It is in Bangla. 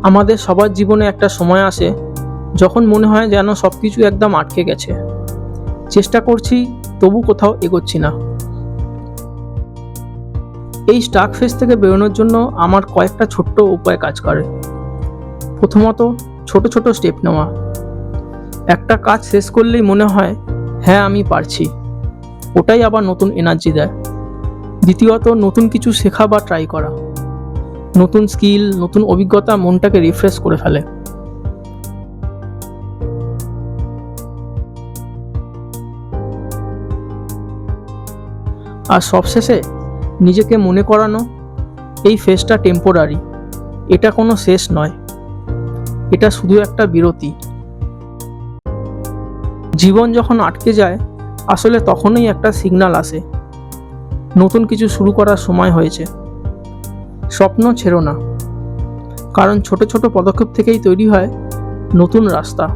আমাদের সবার জীবনে একটা সময় আসে যখন মনে হয় যেন সব কিছু একদম আটকে গেছে। চেষ্টা করছি, তবু কোথাও এগোচ্ছি না। এই স্টাক ফেজ থেকে বেরোনোর জন্য আমার কয়েকটা ছোট্ট উপায় কাজ করে। প্রথমত, ছোট ছোট স্টেপ নেওয়া। একটা কাজ শেষ করলেই মনে হয় হ্যাঁ আমি পারছি, ওটাই আবার নতুন এনার্জি দেয়। দ্বিতীয়ত, নতুন কিছু শেখা বা ট্রাই করা। নতুন স্কিল, নতুন অভিজ্ঞতা মনটাকে রিফ্রেশ করে ফেলে। আর সবশেষে নিজেকে মনে করানো, এই ফেজটা টেম্পোরারি, এটা কোনো শেষ নয়, এটা শুধু একটা বিরতি। জীবন যখন আটকে যায়, আসলে তখনই একটা সিগন্যাল আসে, নতুন কিছু শুরু করার সময় হয়েছে। স্বপ্ন ছেড়ো না, কারণ ছোট ছোট পদক্ষেপ থেকেই তৈরি হয় নতুন রাস্তা।